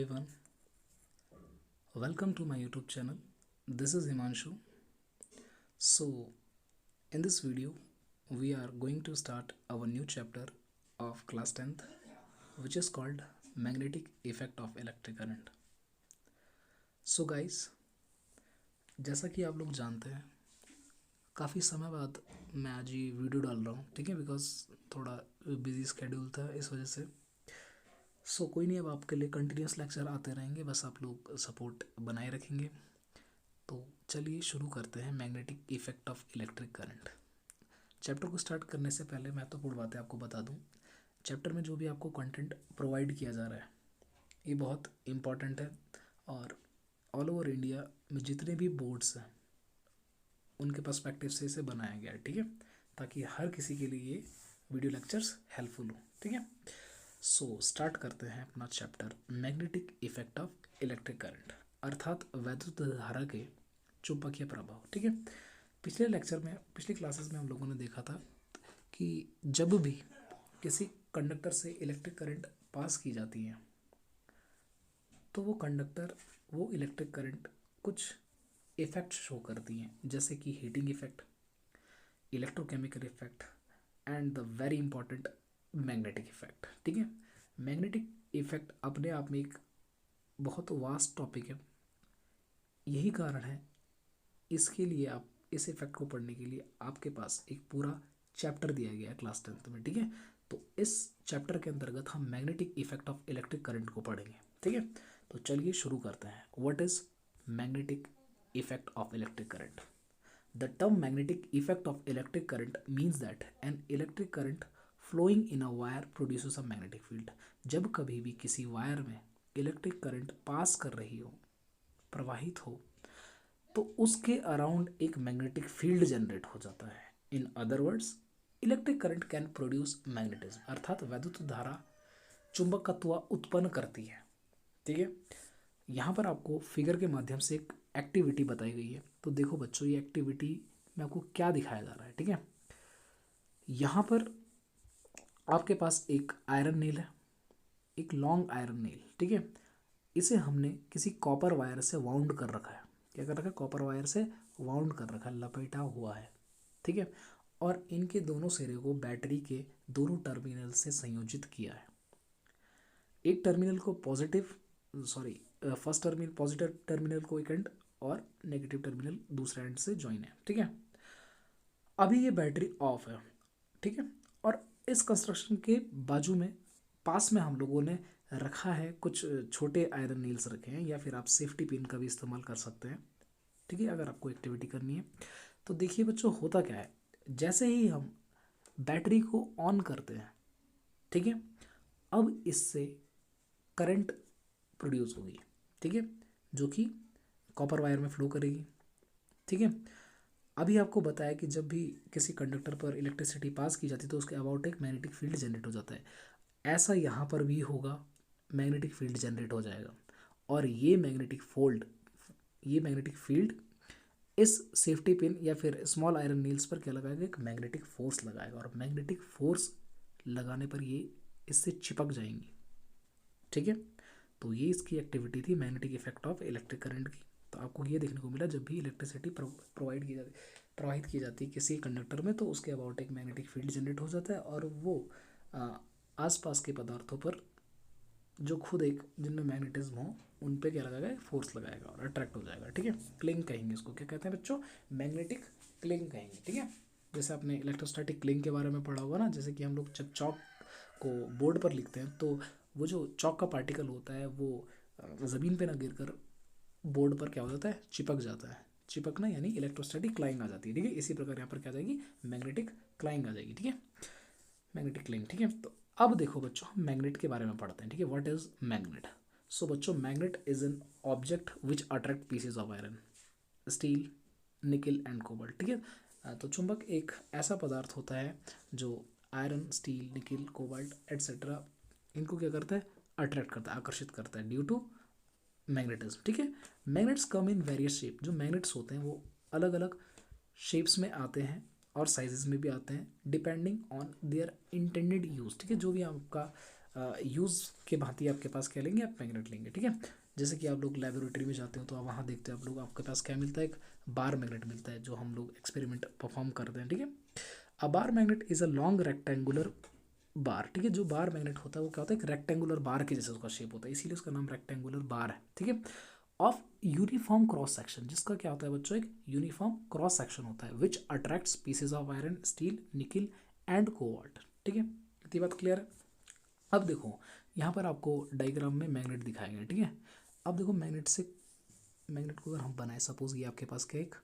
everyone, welcome to my YouTube channel. This is Himanshu. So, in this video, we are going to start our new chapter of class 10th, which is called Magnetic Effect of Electric Current. So guys, जैसा कि आप लोग जानते हैं, काफ़ी समय बाद मैं आज ये वीडियो डाल रहा हूँ, ठीक है, बिकॉज थोड़ा बिजी स्केड्यूल था इस वजह से। सो कोई नहीं, अब आपके लिए कंटिन्यूस लेक्चर आते रहेंगे, बस आप लोग सपोर्ट बनाए रखेंगे। तो चलिए शुरू करते हैं magnetic effect of electric current. Chapter को स्टार्ट करने से पहले महत्वपूर्ण बातें आपको बता दूं। चैप्टर में जो भी आपको कंटेंट प्रोवाइड किया जा रहा है ये बहुत इम्पॉर्टेंट है, और ऑल ओवर इंडिया में जितने भी बोर्ड्स हैं उनके पर्सपेक्टिव से इसे बनाया गया है, ठीक है, ताकि हर किसी के लिए ये वीडियो लेक्चर्स हेल्पफुल हो, ठीक है। सो स्टार्ट करते हैं अपना chapter magnetic effect of electric current, अर्थात वैद्युत धारा के चुंबकीय प्रभाव, ठीक है। पिछले लेक्चर में, पिछली क्लासेस में हम लोगों ने देखा था कि जब भी किसी कंडक्टर से इलेक्ट्रिक करंट पास की जाती है तो वो इलेक्ट्रिक करंट कुछ इफेक्ट शो करती हैं, जैसे कि heating effect, electrochemical effect and the very important magnetic effect, ठीक है। मैग्नेटिक इफेक्ट अपने आप में एक बहुत वास्ट टॉपिक है। यही कारण है इसके लिए आप इस इफेक्ट को पढ़ने के लिए आपके पास एक पूरा चैप्टर दिया गया है क्लास 10th में, ठीक है। तो इस चैप्टर के अंतर्गत हम magnetic effect of electric current को पढ़ेंगे, ठीक है। तो चलिए शुरू करते हैं। What is magnetic effect of electric current? The term magnetic effect of electric current means that an electric current flowing in a wire produces a magnetic field. जब कभी भी किसी वायर में इलेक्ट्रिक करंट पास कर रही हो, प्रवाहित हो, तो उसके अराउंड एक मैग्नेटिक फील्ड जनरेट हो जाता है। In other words, electric current can produce magnetism, अर्थात वैद्युत धारा चुंबकत्व उत्पन्न करती है, ठीक है। यहाँ पर आपको फिगर के माध्यम से एक एक्टिविटी बताई गई है। तो देखो बच्चों, ये एक्टिविटी में आपको क्या दिखाया जा रहा है, ठीक है। यहाँ पर आपके पास एक आयरन नेल है, एक लॉन्ग आयरन नेल, ठीक है। इसे हमने किसी कॉपर वायर से वाउंड कर रखा है। क्या कर रखा है? कॉपर वायर से वाउंड कर रखा है, लपेटा हुआ है, ठीक है। और इनके दोनों सिरे को बैटरी के दोनों टर्मिनल से संयोजित किया है। एक टर्मिनल को फर्स्ट टर्मिनल पॉजिटिव टर्मिनल को एक एंड और नेगेटिव टर्मिनल दूसरे एंड से ज्वाइन है, ठीक है। अभी ये बैटरी ऑफ है, ठीक है। और इस कंस्ट्रक्शन के बाजू में पास में हम लोगों ने रखा है कुछ छोटे आयरन नील्स रखे हैं, या फिर आप सेफ्टी पिन का भी इस्तेमाल कर सकते हैं, ठीक है, अगर आपको एक्टिविटी करनी है। तो देखिए बच्चों, होता क्या है, जैसे ही हम बैटरी को ऑन करते हैं, ठीक है, अब इससे करंट प्रोड्यूस होगी, ठीक है, जो कि कॉपर वायर में फ्लो करेगी, ठीक है। अभी आपको बताया कि जब भी किसी कंडक्टर पर इलेक्ट्रिसिटी पास की जाती है तो उसके अबाउट एक मैग्नेटिक फील्ड जनरेट हो जाता है। ऐसा यहाँ पर भी होगा, मैग्नेटिक फील्ड जनरेट हो जाएगा, और ये मैग्नेटिक फील्ड इस सेफ्टी पिन या फिर स्मॉल आयरन नील्स पर क्या लगाएगा? एक मैग्नेटिक फोर्स लगाएगा, और मैग्नेटिक फोर्स लगाने पर ये इससे चिपक जाएंगी, ठीक है। तो ये इसकी एक्टिविटी थी, magnetic effect of electric current की। तो आपको ये देखने को मिला, जब भी इलेक्ट्रिसिटी प्रवाहित की जाती है किसी कंडक्टर में, तो उसके अबाउट एक मैग्नेटिक फील्ड जनरेट हो जाता है, और वो आसपास के पदार्थों पर जो खुद एक जिनमें मैग्नेटिज्म हो उन पे क्या लगाएगा? फोर्स लगाएगा और अट्रैक्ट हो जाएगा, ठीक है। क्लिंग कहेंगे इसको। क्या कहते हैं बच्चों? मैग्नेटिक क्लिंग कहेंगे, ठीक है। जैसे आपने इलेक्ट्रोस्टैटिक क्लिंग के बारे में पढ़ा होगा ना, जैसे कि हम लोग जब चॉक को बोर्ड पर लिखते हैं तो वो जो चॉक का पार्टिकल होता है वो ज़मीन पे ना गिरकर बोर्ड पर क्या हो जाता है? चिपक जाता है। चिपकना यानी इलेक्ट्रोस्टैटिक क्लाइंग आ जाती है, ठीक है। इसी प्रकार यहाँ पर क्या आ जाएगी? मैग्नेटिक क्लाइंग आ जाएगी, ठीक है, मैग्नेटिक क्लाइंग, ठीक है। तो अब देखो बच्चों, हम मैग्नेट के बारे में पढ़ते हैं, ठीक है। What is magnet? सो बच्चों, magnet is an object which attract pieces of iron, steel, nickel and cobalt, ठीक है। तो चुंबक एक ऐसा पदार्थ होता है जो आयरन, स्टील, निकल, कोबाल्ट एट्सेट्रा इनको क्या करता है? अट्रैक्ट करता है, आकर्षित करता है ड्यू टू मैग्नेटिज्म, ठीक है। Magnets come in various shape. जो मैग्नेट्स होते हैं वो अलग अलग शेप्स में आते हैं और साइजेस में भी आते हैं, depending on their intended use, ठीक है। जो भी आपका यूज़ के भांति आपके पास क्या लेंगे, आप मैग्नेट लेंगे। ठीक है, जैसे कि आप लोग लेबोरेटरी में जाते हो तो वहाँ देखते हो आप लोग, आपके पास क्या मिलता है, एक बार मैग्नेट मिलता है जो हम लोग एक्सपेरिमेंट परफॉर्म करते हैं। ठीक है, a bar magnet is a long rectangular bar. ठीक है, जो बार मैग्नेट होता है वो क्या होता है, एक रेक्टेंगुलर बार के जैसे उसका शेप होता है, इसीलिए उसका नाम रेक्टेंगुलर बार है। ठीक है, ऑफ यूनिफॉर्म क्रॉस सेक्शन, जिसका क्या होता है बच्चों, एक यूनिफॉर्म क्रॉस सेक्शन होता है, which attracts pieces of iron, steel, nickel and cobalt. ठीक है, इतनी बात क्लियर है। अब देखो यहाँ पर आपको डायग्राम में मैग्नेट दिखाया गया। ठीक है, अब देखो मैग्नेट को अगर हम बनाए, सपोज ये आपके पास क्या एक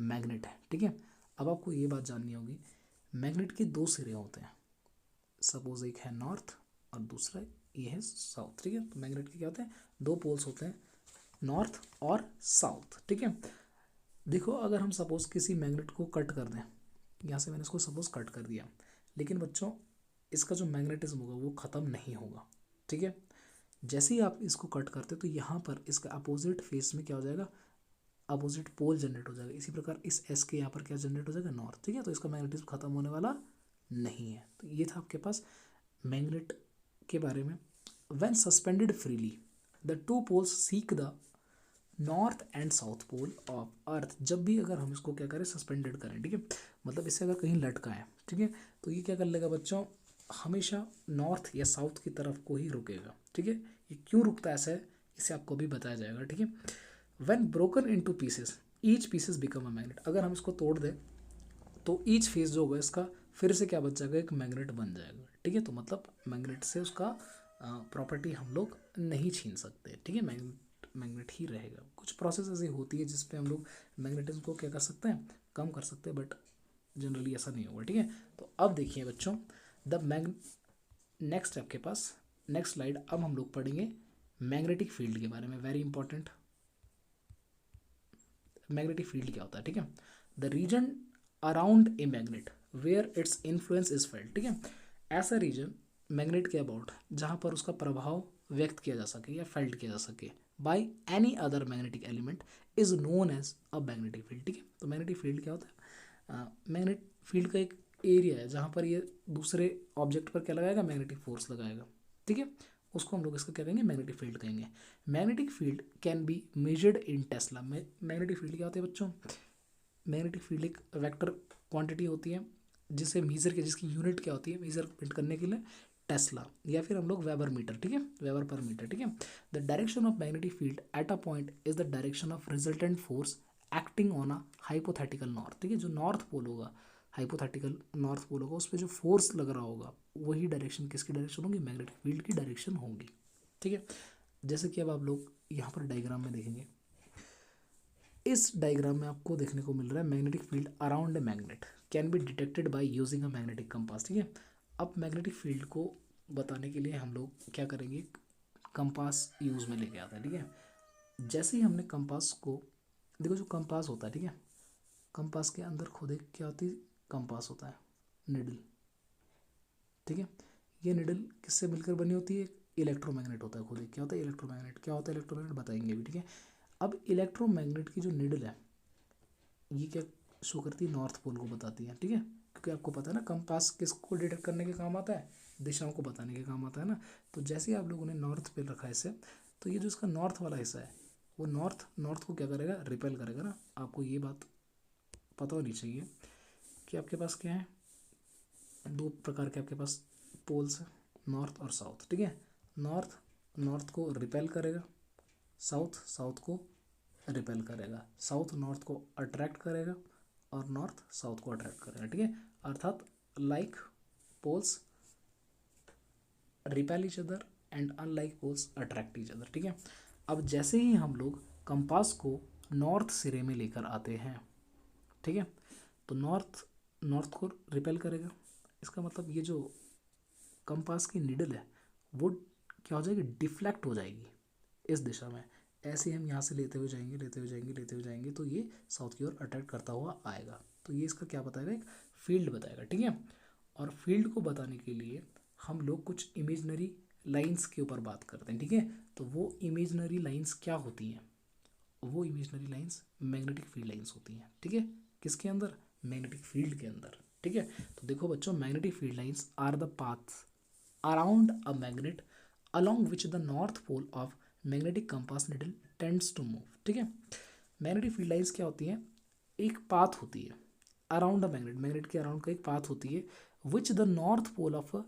मैग्नेट है। ठीक है, अब आपको ये बात जाननी होगी, मैग्नेट के दो सिरे होते हैं, सपोज एक है नॉर्थ और दूसरा ये है साउथ। ठीक है, तो मैग्नेट के क्या होते हैं, दो पोल्स होते हैं, नॉर्थ और साउथ। ठीक है, देखो अगर हम सपोज किसी मैग्नेट को कट कर दें, यहाँ से मैंने इसको सपोज कट कर दिया, लेकिन बच्चों इसका जो मैग्नेटिज्म होगा वो ख़त्म नहीं होगा। ठीक है, जैसे ही आप इसको कट करते तो यहाँ पर इसका अपोजिट फेस में क्या हो जाएगा, अपोजिट पोल जनरेट हो जाएगा। इसी प्रकार इस एस के यहाँ पर क्या जनरेट हो जाएगा, नॉर्थ। ठीक है, तो इसका मैग्नेटिज्म खत्म होने वाला नहीं है। तो ये था आपके पास मैग्नेट के बारे में। When suspended freely the two poles seek the north and south pole of earth. जब भी अगर हम इसको क्या करें, सस्पेंडेड करें, ठीक है, मतलब इससे अगर कहीं लटका है, ठीक है, तो ये क्या कर लेगा बच्चों, हमेशा नॉर्थ या साउथ की तरफ को ही रुकेगा। ठीक है, ये क्यों रुकता है ऐसा है, इसे आपको भी बताया जाएगा। ठीक है, when broken into pieces each pieces become a magnet. अगर हम इसको तोड़ दें तो ईच फेस जो होगा इसका फिर से क्या बन जाएगा, एक मैग्नेट बन जाएगा। ठीक है, तो मतलब मैग्नेट से उसका प्रॉपर्टी हम लोग नहीं छीन सकते। ठीक है, मैग्नेट ही रहेगा। कुछ प्रोसेस ऐसी होती है जिसपे हम लोग मैग्नेटिज्म को क्या कर सकते हैं, कम कर सकते हैं, बट जनरली ऐसा नहीं होगा। ठीक है, तो अब देखिए बच्चों, द नेक्स्ट आपके पास नेक्स्ट स्लाइड, अब हम लोग पढ़ेंगे मैग्नेटिक फील्ड के बारे में। वेरी इंपॉर्टेंट, मैग्नेटिक फील्ड क्या होता है। ठीक है, the region around a magnet where its influence is felt. ठीक है, ऐसा रीजन मैग्नेट के अबाउट जहाँ पर उसका प्रभाव व्यक्त किया जा सके या फेल्ट किया जा सके by any other magnetic element is known as a magnetic field. ठीक है, तो मैग्नेटिक फील्ड क्या होता है, मैग्नेट फील्ड का एक एरिया है जहाँ पर ये दूसरे ऑब्जेक्ट पर क्या लगाएगा, मैग्नेटिक फोर्स लगाएगा। ठीक है, उसको हम लोग इसका क्या कहेंगे, मैग्नेटिक फील्ड कहेंगे। Magnetic field can be measured in Tesla. Magnetic field क्या होता है बच्चों, मैग्नेटिक फील्ड एक वेक्टर क्वांटिटी होती है जिसे मेजर के, जिसकी यूनिट क्या होती है मेजरमेंट करने के लिए, टेस्ला, या फिर हम लोग वेबर मीटर। ठीक है, वेबर पर मीटर। ठीक है, the direction of magnetic field at a point is the direction of resultant force acting on a hypothetical north. ठीक है, जो नॉर्थ पोल होगा, हाइपोथेटिकल नॉर्थ पोल होगा, उस पर जो फोर्स लग रहा होगा वही डायरेक्शन किसकी डायरेक्शन होगी, मैग्नेटिक फील्ड की डायरेक्शन होगी। ठीक है, जैसे कि अब आप लोग यहाँ पर डायग्राम में देखेंगे, इस डायग्राम में आपको देखने को मिल रहा है magnetic field around a magnet can be detected by using a magnetic compass. ठीक है, अब मैग्नेटिक फील्ड को बताने के लिए हम लोग क्या करेंगे, कंपास यूज़ में लेके आता है। ठीक है, जैसे ही हमने कंपास को, देखो जो कंपास होता है, ठीक है, कंपास के अंदर खुद एक क्या होती है, कंपास होता है, निडल। ठीक है, ये निडल किससे मिलकर बनी होती है, इलेक्ट्रोमैग्नेट होता है खुद एक। क्या होता है इलेक्ट्रोमैग्नेट, क्या होता है इलेक्ट्रोमैग्नेट बताएंगे अभी। ठीक है, अब इलेक्ट्रोमैग्नेट की जो निडल है ये क्या शो करती है, नॉर्थ पोल को बताती है। ठीक है, क्योंकि आपको पता है ना कंपास किसको डिटेक्ट करने के काम आता है, दिशाओं को बताने के काम आता है ना। तो जैसे ही आप लोगों ने नॉर्थ पे रखा है इसे, तो ये जो इसका नॉर्थ वाला हिस्सा है वो नॉर्थ नॉर्थ को क्या करेगा, रिपेल करेगा ना। आपको ये बात पता होनी चाहिए कि आपके पास क्या है, दो प्रकार के आपके पास पोल्स हैं, नॉर्थ और साउथ। ठीक है, नॉर्थ नॉर्थ को रिपेल करेगा, साउथ साउथ को रिपेल करेगा, साउथ नॉर्थ को अट्रैक्ट करेगा और नॉर्थ साउथ को अट्रैक्ट करेगा। ठीक है, अर्थात like poles repel each other and unlike poles attract each other. ठीक है, अब जैसे ही हम लोग कंपास को नॉर्थ सिरे में लेकर आते हैं, ठीक है, तो नॉर्थ नॉर्थ को रिपेल करेगा, इसका मतलब ये जो कंपास की निडल है वो क्या हो जाएगी, डिफ्लेक्ट हो जाएगी इस दिशा में। ऐसे ही हम यहाँ से लेते हुए जाएंगे लेते हुए जाएंगे लेते हुए जाएंगे तो ये साउथ की ओर अट्रैक्ट करता हुआ आएगा। तो ये इसका क्या बताएगा, एक फील्ड बताएगा। ठीक है, और फील्ड को बताने के लिए हम लोग कुछ इमेजनरी लाइंस के ऊपर बात करते हैं। ठीक है, तो वो इमेजनरी लाइंस क्या होती हैं, वो imaginary lines magnetic field lines होती हैं। ठीक है, किसके अंदर, मैग्नेटिक फील्ड के अंदर। ठीक है, तो देखो बच्चों, magnetic field lines are the path around a magnet along which the north pole of magnetic compass needle tends to move। ठीक है, मैग्नेटिक फील्ड लाइंस क्या होती हैं, एक पाथ होती है अराउंड अ मैग्नेट, मैग्नेट के अराउंड का एक पाथ होती है, which the north pole of a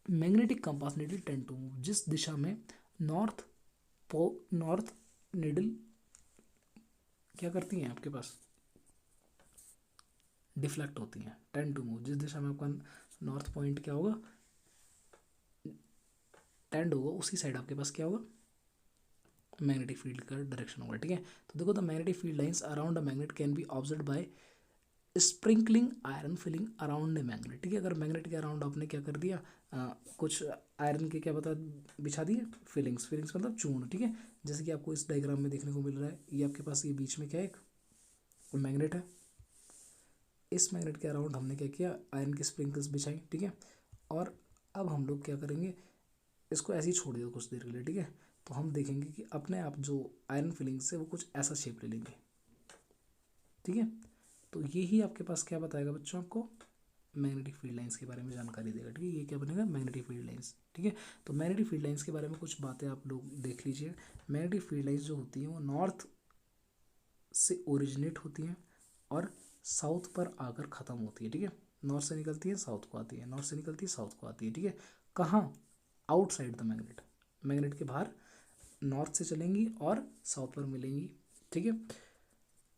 magnetic compass needle tend to move, जिस दिशा में नॉर्थ निडल क्या करती हैं आपके पास, डिफ्लेक्ट होती हैं, टेंड टू मूव, जिस दिशा में आपका नॉर्थ पॉइंट क्या होगा, टेंड होगा, उसी साइड आपके पास क्या होगा, मैग्नेटिक फील्ड का डायरेक्शन होगा। ठीक है, तो देखो the magnetic field lines around a magnet can be observe by sprinkling iron filling around a magnet. ठीक है, अगर मैग्नेट के अराउंड आपने क्या कर दिया, कुछ आयरन के क्या बता बिछा दिए, फिलिंग्स, फिलिंग्स मतलब चूर्ण। ठीक है, जैसे कि आपको इस डायग्राम में देखने को मिल रहा है, ये आपके पास ये बीच में क्या है, एक मैग्नेट है, इस मैग्नेट के अराउंड हमने क्या किया, आयरन की स्प्रिंकल्स बिछाई। ठीक है, और अब हम लोग क्या करेंगे, इसको ऐसे ही छोड़ दिया कुछ देर के लिए। ठीक है, तो हम देखेंगे कि अपने आप जो आयरन फिलिंग्स है वो कुछ ऐसा शेप ले लेंगे। ठीक है, तो ये ही आपके पास क्या बताएगा बच्चों, आपको मैग्नेटिक फील्ड लाइंस के बारे में जानकारी देगा। ठीक है, ये क्या बनेगा, मैग्नेटिक फील्ड लाइंस। ठीक है, तो मैग्नेटिक फील्ड लाइंस के बारे में कुछ बातें आप लोग देख लीजिए। मैग्नेटिक फील्ड लाइंस जो होती हैं वो नॉर्थ से ओरिजिनेट होती हैं और साउथ पर आकर ख़त्म होती है। ठीक है, नॉर्थ से निकलती है साउथ को आती है, नॉर्थ से निकलती है साउथ को आती है। ठीक है, कहाँ, आउटसाइड द मैग्नेट, मैग्नेट के बाहर नॉर्थ से चलेंगी और साउथ पर मिलेंगी। ठीक है,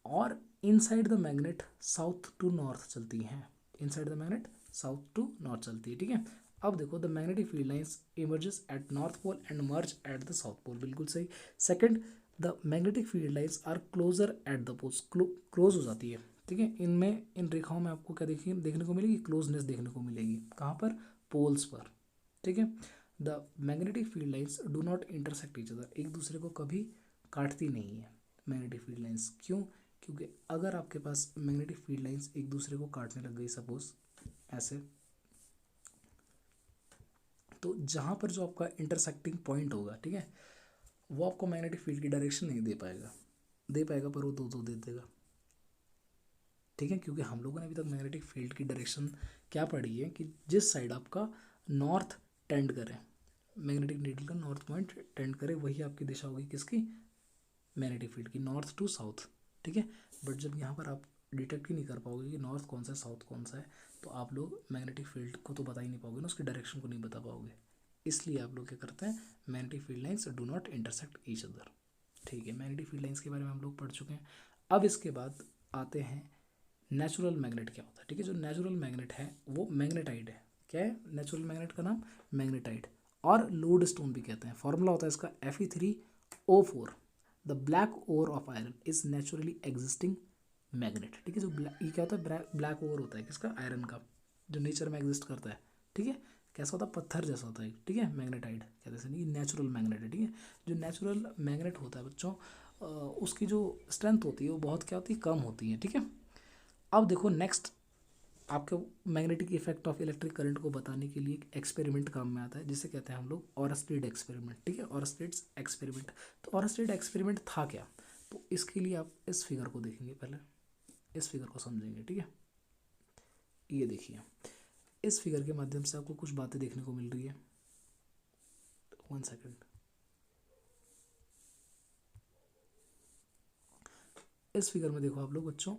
और inside the magnet south to north चलती हैं, inside the magnet south to north चलती है। ठीक है, अब देखो the magnetic field lines emerges at north pole and merge at the south pole, बिल्कुल सही। Second, the magnetic field lines are closer at the poles, close हो जाती है। ठीक है, इनमें इन रेखाओं में आपको क्या देखने को मिलेगी, क्लोजनेस देखने को मिलेगी, कहाँ पर, पोल्स पर। ठीक है, the magnetic field lines do not intersect each other, एक दूसरे को कभी काटती नहीं है मैग्नेटिक फील्ड लाइंस। क्यों, क्योंकि अगर आपके पास मैग्नेटिक फील्ड लाइंस एक दूसरे को काटने लग गई, सपोज ऐसे, तो जहाँ पर जो आपका इंटरसेक्टिंग पॉइंट होगा, ठीक है, वो आपको मैग्नेटिक फील्ड की डायरेक्शन नहीं दे पाएगा पर वो दो दे देगा। ठीक है, क्योंकि हम लोगों ने अभी तक मैग्नेटिक फील्ड की डायरेक्शन क्या पढ़ी है कि जिस साइड आपका नॉर्थ टेंड करे, मैग्नेटिक नीडल का नॉर्थ पॉइंट टेंड करे, वही आपकी दिशा होगी किसकी, मैग्नेटिक फील्ड की, नॉर्थ टू साउथ। ठीक है, बट जब यहाँ पर आप डिटेक्ट ही नहीं कर पाओगे कि नॉर्थ कौन सा है साउथ कौन सा है, तो आप लोग मैग्नेटिक फील्ड को तो बता ही नहीं पाओगे ना, उसकी डायरेक्शन को नहीं बता पाओगे। इसलिए आप लोग क्या करते हैं, magnetic field lines do not intersect each other. ठीक है, मैग्नेटिक फील्ड लाइंस के बारे में हम लोग पढ़ चुके हैं। अब इसके बाद आते हैं नेचुरल मैग्नेट क्या होता है। ठीक है, जो नेचुरल मैग्नेट है वो मैग्नेटाइड है। क्या है नेचुरल मैग्नेट का नाम, मैग्नेटाइड, और लोड स्टोन भी कहते हैं। फॉर्मूला होता है इसका Fe3O4। The black ore of iron is naturally existing magnet. ठीक है, जो ये क्या होता है, ब्लैक ओर होता है किसका, आयरन का, जो नेचर में एग्जिस्ट करता है। ठीक है, कैसा होता है, पत्थर जैसा होता है। ठीक है, मैग्नेटाइड कहते हैं, नहीं नेचुरल मैग्नेट है। ठीक है, जो नेचुरल मैग्नेट होता है बच्चों, उसकी जो स्ट्रेंथ होती है वो बहुत क्या होती है, कम होती है। ठीक है, अब देखो नेक्स्ट आपके magnetic effect of electric current को बताने के लिए एक एक्सपेरिमेंट काम में आता है, जिसे कहते हैं हम लोग ऑरस्टेड एक्सपेरिमेंट। ठीक है, ऑरस्टेड एक्सपेरिमेंट। तो ऑरस्टेड एक्सपेरिमेंट था क्या, तो इसके लिए आप इस फिगर को देखेंगे, पहले इस फिगर को समझेंगे। ठीक है, ये देखिए, इस फिगर के माध्यम से आपको कुछ बातें देखने को मिल रही है। 1 सेकेंड, इस फिगर में देखो आप लोग बच्चों,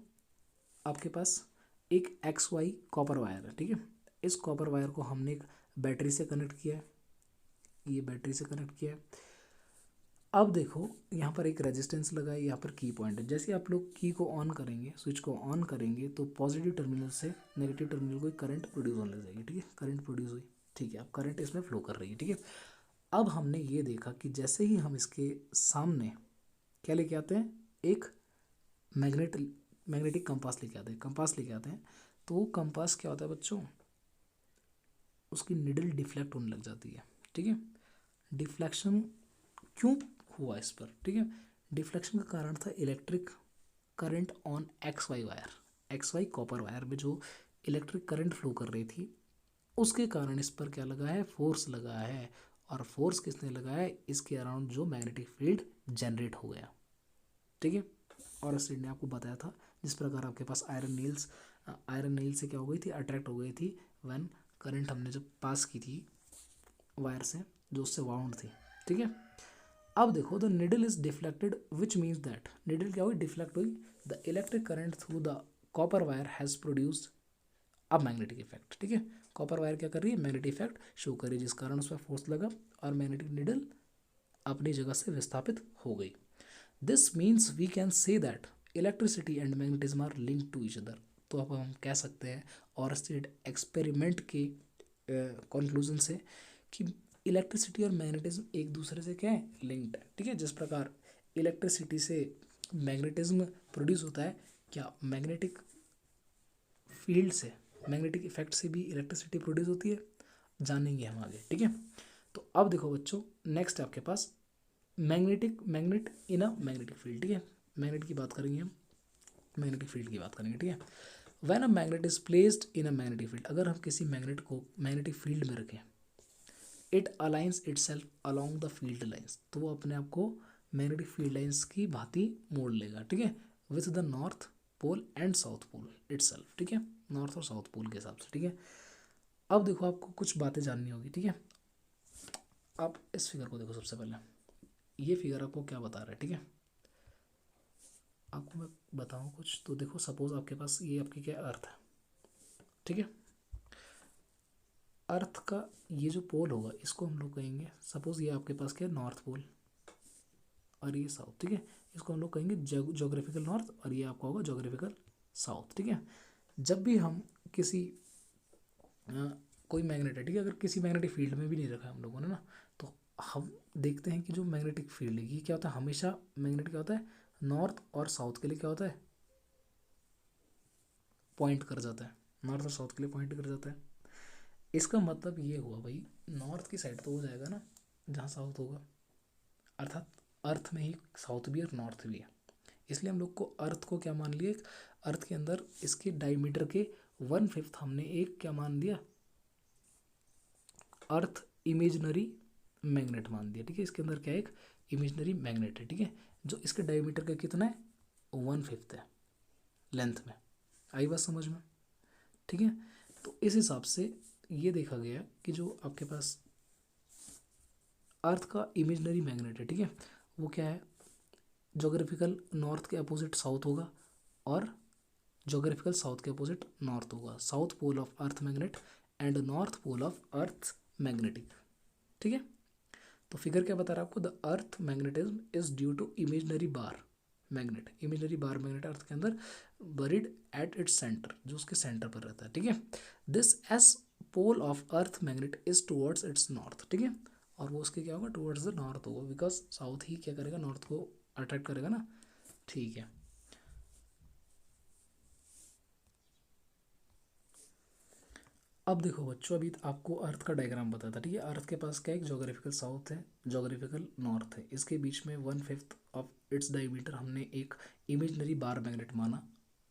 आपके पास एक XY कॉपर वायर है। ठीक है, इस कॉपर वायर को हमने एक बैटरी से कनेक्ट किया है, ये बैटरी से कनेक्ट किया है। अब देखो यहाँ पर एक रेजिस्टेंस लगा है, यहाँ पर की पॉइंट है। जैसे आप लोग की को ऑन करेंगे, स्विच को ऑन करेंगे, तो पॉजिटिव टर्मिनल से नेगेटिव टर्मिनल को करंट प्रोड्यूस होने लग जाएगी। ठीक है, करंट प्रोड्यूस हुई, ठीक है, अब करंट इसमें फ्लो कर रही है। ठीक है, अब हमने ये देखा कि जैसे ही हम इसके सामने क्या लेके आते हैं, एक मैग्नेटिक कंपास लेके आते हैं, कंपास लेके आते हैं, तो वो कंपास क्या होता है बच्चों, उसकी निडल डिफ्लेक्ट होने लग जाती है। ठीक है, डिफ्लेक्शन क्यों हुआ इस पर, ठीक है, डिफ्लेक्शन का कारण था electric current on XY wire, XY copper wire में जो इलेक्ट्रिक करंट फ्लो कर रही थी, उसके कारण इस पर क्या लगा है, फोर्स लगा है। और फोर्स किसने लगाया है, इसके अराउंड जो मैग्नेटिक फील्ड जनरेट हो गया। ठीक है, और स्टेट ने आपको बताया था, जिस प्रकार आपके पास आयरन नील से क्या हो गई थी, अट्रैक्ट हो गई थी व्हेन करंट हमने जब पास की थी वायर से जो उससे वाउंड थी, ठीक है। अब देखो the needle is deflected which means that needle क्या हुई, डिफ्लेक्ट हुई, the electric current through the copper wire has produced अब मैग्नेटिक इफेक्ट, ठीक है। कॉपर वायर क्या कर रही है, मैग्नेटिक इफेक्ट शो कर रही है, जिस कारण उस पर फोर्स लगा और मैग्नेटिक निडल अपनी जगह से विस्थापित हो गई। This means we can say that electricity and magnetism are link to each other. तो अब हम कह सकते हैं और स्टेट एक्सपेरिमेंट के कंक्लूजन से कि इलेक्ट्रिसिटी और मैग्नेटिज्म एक दूसरे से क्या है, लिंक्ड है, ठीक है। जिस प्रकार इलेक्ट्रिसिटी से मैग्नेटिज्म प्रोड्यूस होता है, क्या मैग्नेटिक फील्ड से, मैग्नेटिक इफेक्ट से भी इलेक्ट्रिसिटी प्रोड्यूस होती है, जानेंगे हम आगे, ठीक है। तो अब देखो बच्चों, नेक्स्ट है आपके पास magnet in a magnetic field, ठीक है। मैग्नेट की बात करेंगे हम, मैग्नेटिक फील्ड की बात करेंगे, ठीक है। When a magnet is placed in a magnetic field, अगर हम किसी मैग्नेट को मैग्नेटिक फील्ड में रखें, it aligns itself along the field lines, तो वो अपने आप को मैग्नेटिक फील्ड लाइंस की भांति मोड़ लेगा, ठीक है, with the north pole and south pole itself, ठीक है, नॉर्थ और साउथ पोल के हिसाब से, ठीक है। अब देखो आपको कुछ बातें जाननी होगी, ठीक है। आप इस फिगर को देखो, सबसे पहले ये फिगर आपको क्या बता रहा है, ठीक है। आपको मैं बताऊं कुछ, तो देखो सपोज आपके पास ये आपकी क्या अर्थ है, ठीक है। अर्थ का ये जो पोल होगा इसको हम लोग कहेंगे, सपोज ये आपके पास क्या है, नॉर्थ पोल और ये साउथ, ठीक है। इसको हम लोग कहेंगे जोग्राफिकल नॉर्थ और ये आपका होगा जोग्राफिकल साउथ, ठीक है। जब भी हम किसी कोई मैग्नेट है, ठीक है, अगर किसी मैग्नेटिक फील्ड में भी नहीं रखा है हम लोगों ने ना, तो हम देखते हैं कि जो मैग्नेटिक फील्ड है ये क्या होता है, हमेशा मैग्नेट क्या होता है, नॉर्थ और साउथ के लिए क्या होता है, पॉइंट कर जाता है, नॉर्थ और साउथ के लिए पॉइंट कर जाता है। इसका मतलब ये हुआ भाई, नॉर्थ की साइड तो हो जाएगा ना जहाँ साउथ होगा, अर्थात अर्थ में ही साउथ भी और नॉर्थ भी है, इसलिए हम लोग को अर्थ को क्या मान लिया, अर्थ के अंदर इसके डायमीटर के 1/5 हमने एक क्या मान दिया, अर्थ इमेजनरी मैग्नेट मान दिया, ठीक है। इसके अंदर क्या है, एक इमेजनरी मैग्नेट है, ठीक है, जो इसके डायमीटर का कितना है, 1/5 है लेंथ में। आई बात समझ में, ठीक है। तो इस हिसाब से ये देखा गया कि जो आपके पास अर्थ का इमेजनरी मैग्नेट है, ठीक है, वो क्या है, जोग्राफिकल नॉर्थ के अपोजिट साउथ होगा और जोग्राफिकल साउथ के अपोजिट नॉर्थ होगा, south pole of earth magnet and north pole of earth magnetic, ठीक है। तो फिगर क्या बता रहा है आपको, the earth magnetism is due to imaginary bar magnet, imaginary bar magnet earth के अंदर बरीड एट इट्स सेंटर, जो उसके सेंटर पर रहता है, ठीक है। This S pole of earth magnet is towards its north, ठीक है, और वो उसके क्या होगा, टुवर्ड्स द नॉर्थ होगा, बिकॉज साउथ ही क्या करेगा, नॉर्थ को अट्रैक्ट करेगा ना, ठीक है। अब देखो बच्चों, अभी आपको अर्थ का डायग्राम बताया था, ठीक है। अर्थ के पास क्या है, जोग्राफिकल साउथ है, जोग्राफिकल नॉर्थ है, इसके बीच में 1/5 ऑफ इट्स डायमीटर हमने एक इमेजनरी बार मैग्नेट माना,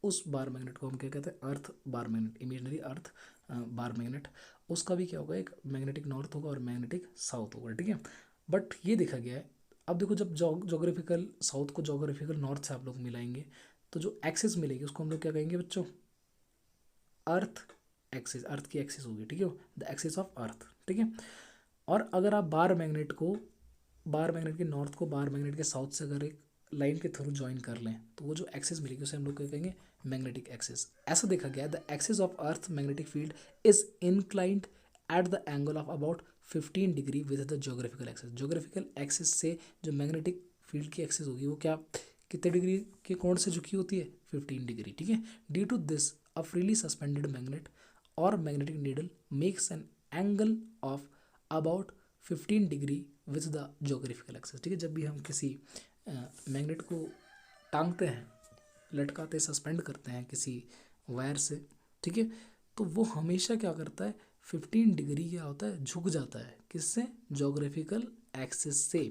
उस बार मैग्नेट को हम क्या कहते हैं, अर्थ बार मैग्नेट, इमेजनरी अर्थ बार मैग्नेट, उसका भी क्या होगा, एक मैग्नेटिक नॉर्थ होगा और मैग्नेटिक साउथ होगा, ठीक है। बट ये देखा गया है, अब देखो जब जोग्राफिकल साउथ को जोग्राफिकल नॉर्थ से आप लोग मिलाएंगे, तो जो एक्सिस मिलेगी उसको हम लोग क्या कहेंगे बच्चों, अर्थ एक्सिस, अर्थ की एक्सिस होगी, ठीक है, द एक्सिस ऑफ अर्थ, ठीक है। और अगर आप बार मैग्नेट को, बार मैग्नेट के नॉर्थ को बार मैग्नेट के साउथ से अगर एक लाइन के थ्रू ज्वाइन कर लें, तो वो जो एक्सिस मिलेगी उसे हम लोग क्या कहेंगे, मैग्नेटिक एक्सिस। ऐसा देखा गया, the axis of earth magnetic field is inclined at the angle of about 15 degree with the geographical axis, geographical axis से जो मैग्नेटिक फील्ड की एक्सिस होगी वो क्या, कितने डिग्री के कोण से झुकी होती है, 15 डिग्री, ठीक है। Due to this a freely suspended magnet और magnetic needle makes an angle of about 15 degree with the geographical axis, ठीक है। जब भी हम किसी मैग्नेट को टांगते हैं, लटकाते, सस्पेंड करते हैं किसी वायर से, ठीक है, तो वो हमेशा क्या करता है, 15 डिग्री क्या होता है, झुक जाता है, किससे, जोग्राफिकल एक्सिस से,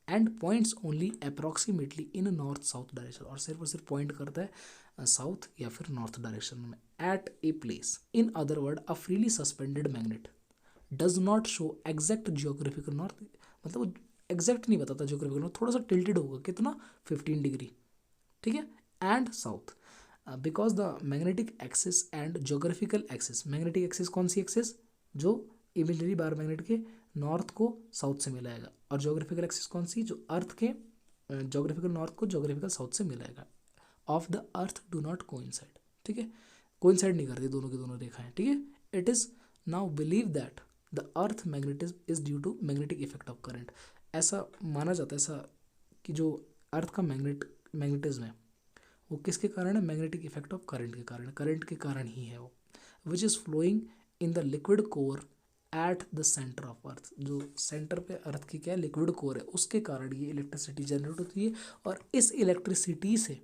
and points only approximately in north south direction, और सिर्फ पॉइंट करता है साउथ या फिर नॉर्थ डायरेक्शन में, at a place, in other word a freely suspended magnet does not show exact geographical north, मतलब वो एग्जैक्ट नहीं बताता जियोग्राफिकल नॉर्थ, थोड़ा सा टिल्टेड होगा, कितना, 15 डिग्री, ठीक है, and south, because the magnetic axis and geographical axis, magnetic axis कौन सी एक्सिस, जो इमेजनरी बार मैग्नेट के नॉर्थ को साउथ से मिलाएगा, और जोग्राफिकल एक्सिस कौन सी, जो अर्थ के जोग्राफिकल नॉर्थ को जोग्राफिकल साउथ से मिलाएगा। Of the earth do not coincide, ठीक है, कोइंसाइड नहीं करती दोनों की दोनों रेखाएं, ठीक है। It is now believe that the earth magnetism is due to magnetic effect of current. ऐसा माना जाता है, ऐसा कि जो अर्थ का मैग्नेटिज्म है वो किसके कारण है, मैग्नेटिक इफेक्ट ऑफ करंट के कारण ही है वो, which is flowing in the liquid core at the centre of earth. जो सेंटर पे अर्थ की क्या है, लिक्विड कोर है, उसके कारण ये इलेक्ट्रिसिटी जनरेट होती है, और इस इलेक्ट्रिसिटी से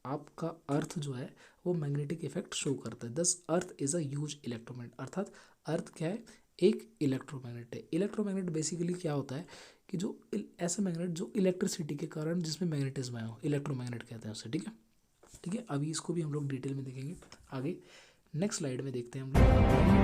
आपका अर्थ जो है वो मैग्नेटिक इफेक्ट शो करता है। दस earth is a huge electromagnet, अर्थात अर्थ क्या है, एक इलेक्ट्रोमैग्नेट है। इलेक्ट्रोमैग्नेट बेसिकली क्या होता है कि जो ऐसा मैग्नेट जो इलेक्ट्रिसिटी के कारण जिसमें मैग्नेटिज्म आया हो, इलेक्ट्रोमैग्नेट कहते हैं उसे, ठीक है। ठीक है, अभी इसको भी हम लोग डिटेल में देखेंगे आगे। नेक्स्ट स्लाइड में देखते हैं हम लोग।